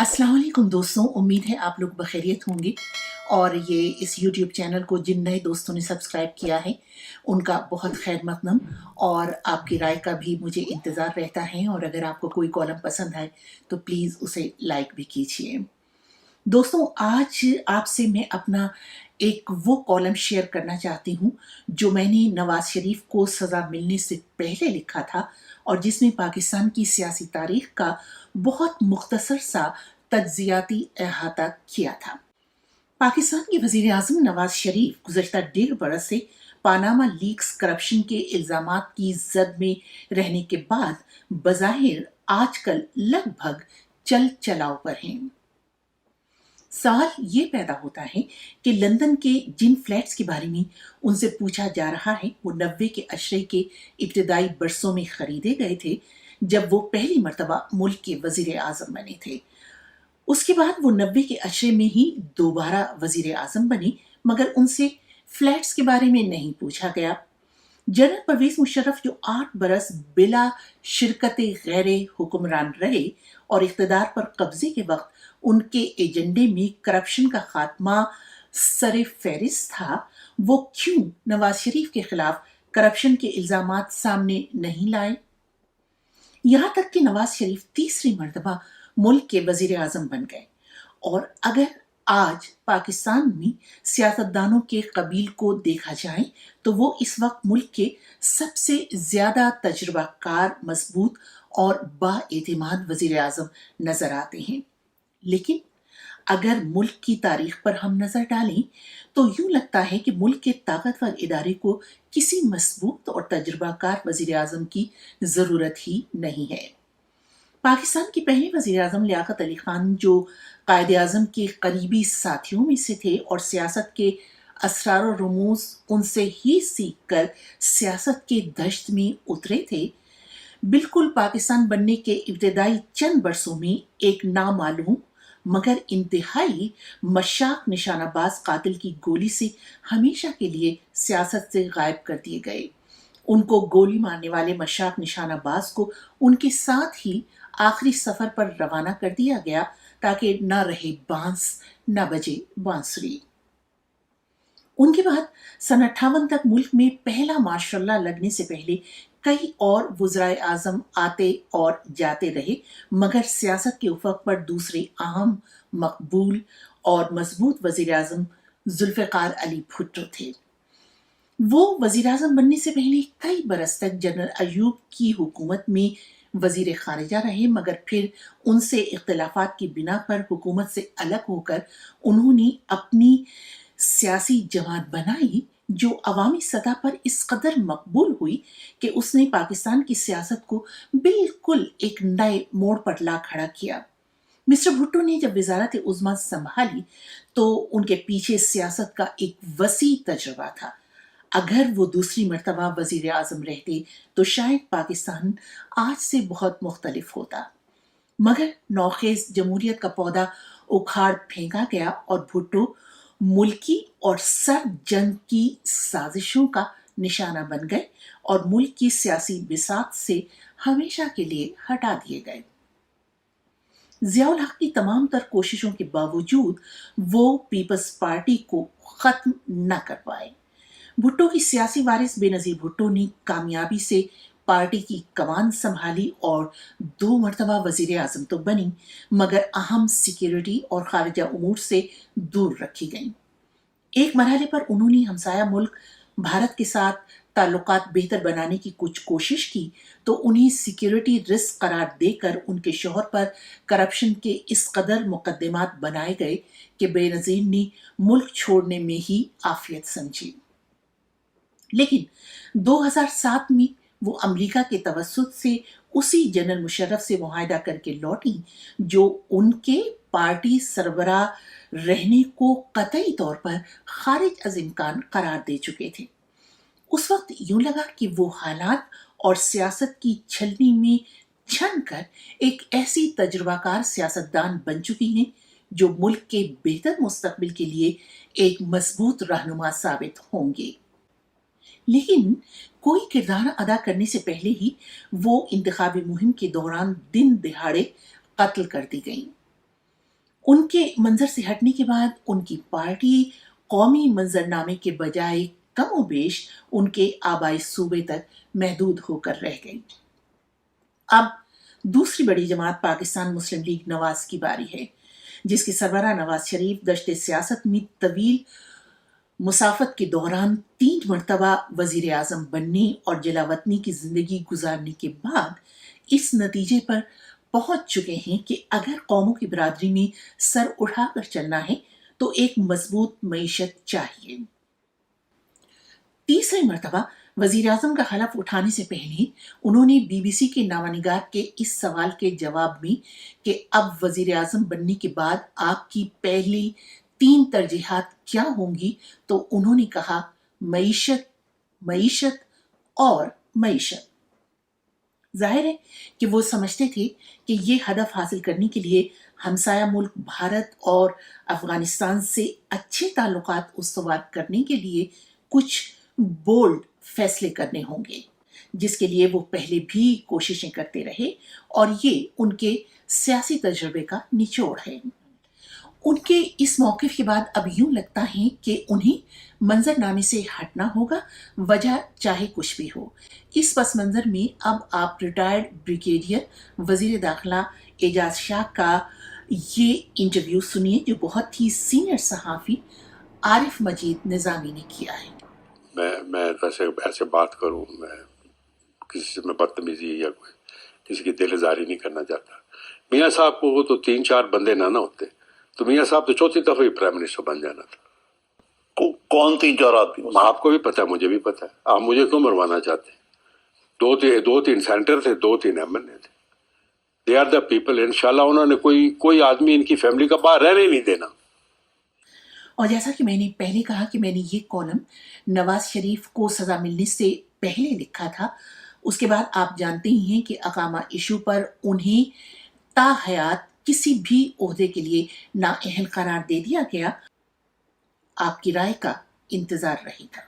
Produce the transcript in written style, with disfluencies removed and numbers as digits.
अस्सलाम वालेकुम दोस्तों, उम्मीद है आप लोग बखैरियत होंगे। और ये इस यूट्यूब चैनल को जिन नए दोस्तों ने सब्सक्राइब किया है उनका बहुत खैर मकदम। और आपकी राय का भी मुझे इंतज़ार रहता है, और अगर आपको कोई कॉलम पसंद है तो प्लीज़ उसे लाइक भी कीजिए। दोस्तों, आज आपसे मैं अपना एक वो कॉलम शेयर करना चाहती हूँ जो मैंने नवाज शरीफ को सज़ा मिलने से पहले लिखा था, और जिसमें पाकिस्तान की सियासी तारीख का बहुत मुख्तसर सा तज्जियाती अहाता किया था। पाकिस्तान के वजीर आजम नवाज शरीफ गुज़श्ता 1.5 बरस से पानामा लीक्स करप्शन के इल्ज़ामात की जद में रहने के बाद बज़ाहिर आजकल लगभग चल चलाव पर हैं। सवाल ये पैदा होता है कि लंदन के जिन फ्लैट्स के बारे में उनसे पूछा जा रहा है वो 90 के अशरे के इब्तदाई बरसों में खरीदे गए थे, जब वो पहली मर्तबा मुल्क के वजीर आजम बने थे। उसके बाद वो 90 के अशरे में ही दोबारा वजीर आजम बने, मगर उनसे फ्लैट्स के बारे में नहीं पूछा गया। जनरल परवेज मुशर्रफ जो 8 बरस बिला शिरकत गैर हुक्मरान रहे और इख्तदार पर कब्जे के वक्त उनके एजेंडे में करप्शन का खात्मा सरे फहरिस्त था, वो क्यों नवाज शरीफ के खिलाफ करप्शन के इल्जामात सामने नहीं लाए? यहाँ तक कि नवाज शरीफ तीसरी मर्तबा मुल्क के वजीर आजम बन गए। और अगर आज पाकिस्तान में सियासतदानों के कबील को देखा जाए तो वो इस वक्त मुल्क के सबसे ज्यादा तजुर्बाकार, मजबूत और बाएतिमाद वजीर आजम नजर आते हैं। लेकिन अगर मुल्क की तारीख पर हम नजर डालें तो यूं लगता है कि मुल्क के ताकतवर इदारे को किसी मजबूत और तजुर्बाकार वजीर आजम की जरूरत ही नहीं है। पाकिस्तान के पहले वजीर आजम लियाकत अली खान, जो कायदे आजम के करीबी साथियों में से थे और सियासत के असरार और रमूज उनसे ही सीख कर सियासत के दश्त में उतरे थे, बिल्कुल पाकिस्तान बनने के इब्तदाई चंद बरसों में एक नामालूम मगर इंतहाई मशाक निशानाबाज कातिल की गोली से हमेशा के लिए सियासत से गायब कर दिए गए। उनको गोली मारने वाले मशाक निशानाबाज को उनके साथ ही आखिरी सफर पर रवाना कर दिया गया, ताकि न रहे बांस न बजे बांसुरी। उनके बाद सन 58 तक मुल्क में पहला मार्शल लगने से पहले कई और वज़राए आजम आते और जाते रहे, मगर सियासत के उफक पर दूसरे अहम, मकबूल और मजबूत वजीर आजम जुल्फ़िकार अली भुट्टो थे। वो वजीर आजम बनने से पहले कई बरस तक जनरल अयूब की हुकूमत में वजीर खारिजा रहे, मगर फिर उनसे इख्तिलाफात की बिना पर हुकूमत से अलग होकर उन्होंने अपनी सियासी जमात बनाई, जो अवामी सतह पर इस कदर मकबूल हुई कि उसने पाकिस्तान की सियासत को बिल्कुल एक नए मोड़ पर ला खड़ा किया। मिस्टर भुट्टो ने जब वजारत उज़्मा संभाली तो उनके पीछे सियासत का एक वसी तजुर्बा था। अगर वो दूसरी मर्तबा वजीर आजम रहते तो शायद पाकिस्तान आज से बहुत मुख्तलिफ होता, मगर नौखेज जमहूरियत का पौधा उखाड़ फेंका गया और भुट्टो मुल्की और सर्द जंग की साजिशों का निशाना बन गए और मुल्क की सियासी बिसात से हमेशा के लिए हटा दिए गए। जियाउल हक की तमाम तर कोशिशों के बावजूद वो पीपल्स पार्टी को खत्म न कर पाए। भुट्टो की सियासी वारिस बेनजीर भुट्टो ने कामयाबी से पार्टी की कमान संभाली और 2 मरतबा वजीर आजम तो बनी, मगर अहम सिक्योरिटी और खारिजा उमूर से दूर रखी गई। एक मरहले पर उन्होंने हमसाया मुल्क भारत के साथ ताल्लुकात बेहतर बनाने की कुछ कोशिश की, तो उन्हें सिक्योरिटी रिस्क करार देकर उनके शोहर पर करप्शन के इस कदर मुकदमात बनाए गए कि बेनजीर ने मुल्क छोड़ने में ही आफियत समझी। लेकिन 2007 में वो अमेरिका के तवस्सुत से उसी जनरल मुशर्रफ से मुआहदा करके लौटी, जो उनके पार्टी सरबराह रहने को कतई तौर पर खारिज अज इम्कान करार दे चुके थे। उस वक्त यूं लगा कि वो हालात और सियासत की छलनी में छन कर एक ऐसी तजुर्बाकार सियासतदान बन चुकी हैं जो मुल्क के बेहतर मुस्तकबिल के लिए एक मजबूत रहनुमा साबित होंगे। लेकिन कोई किरदार अदा करने से पहले ही वो इंतखाबी मुहिम के दौरान दिन दिहाड़े कत्ल कर दी गईं। उनके मंजर से हटने के बाद उनकी पार्टी कौमी मंजरनामे के बजाय कमोबेश उनके आबाई सूबे तक महदूद होकर रह गई। अब दूसरी बड़ी जमात पाकिस्तान मुस्लिम लीग नवाज की बारी है, जिसके सरबराह नवाज शरीफ दश्ते सियासत में तवील मुसाफत के दौरान 3 मरतबा वजीर आजम बनने और जलावतनी की जिंदगी गुजारने के बाद इस नतीजे पर पहुंच चुके हैं कि अगर कौमों की बरादरी में सर उठाकर चलना है तो एक मजबूत मईशत चाहिए। तीसरी मरतबा वजीर आजम का हलफ उठाने से पहले उन्होंने BBC के नामानिगार के इस सवाल के जवाब में कि अब वजीर आजम बनने के बाद आपकी पहली 3 तरजीहात क्या होंगी, तो उन्होंने कहा मईशत, मईशत और मईशत। जाहिर है कि वो समझते थे कि ये हदफ हासिल करने के लिए हमसाया मुल्क भारत और अफगानिस्तान से अच्छे ताल्लुकात उस्तवार करने के लिए कुछ बोल्ड फैसले करने होंगे, जिसके लिए वो पहले भी कोशिशें करते रहे और ये उनके सियासी तजुर्बे का निचोड़ है। उनके इस मौक़िफ़ के बाद अब यूं लगता है कि उन्हें मंजरनामे से हटना होगा, वजह चाहे कुछ भी हो। इस पस मंजर में अब आप रिटायर्ड ब्रिगेडियर वजीर दाखिला एजाज शाह का ये इंटरव्यू सुनिए, जो बहुत ही सीनियर सहाफ़ी आरिफ मजीद निज़ामी ने किया है। मैं ऐसे बात करूं, मैं किसी से मैं बदतमीजी या किसी की दिल आज़ारी नहीं करना चाहता। मियाँ साहब को तो 3-4 बंदे ना होते तो मियाँ साहब तो चौथी दफा ही प्राइम मिनिस्टर बन जाना था। कौन 3-4 आदमी? आपको भी पता है, मुझे भी पता है। आप मुझे क्यों मरवाना चाहते हैं? 2-3 सेंटर थे, 2-3 MNA थे। They are the people. इंशाल्लाह उन्होंने कोई आदमी इनकी फैमिली का बाहर रहने नहीं देना। और जैसा कि मैंने पहले कहा कि मैंने ये कॉलम नवाज शरीफ को सजा मिलने से पहले लिखा था, उसके बाद आप जानते ही हैं कि अकामा इशू पर उन्हें ताहयात किसी भी ओहदे के लिए नाअहल करार दे दिया गया। आपकी राय का इंतजार रहेगा।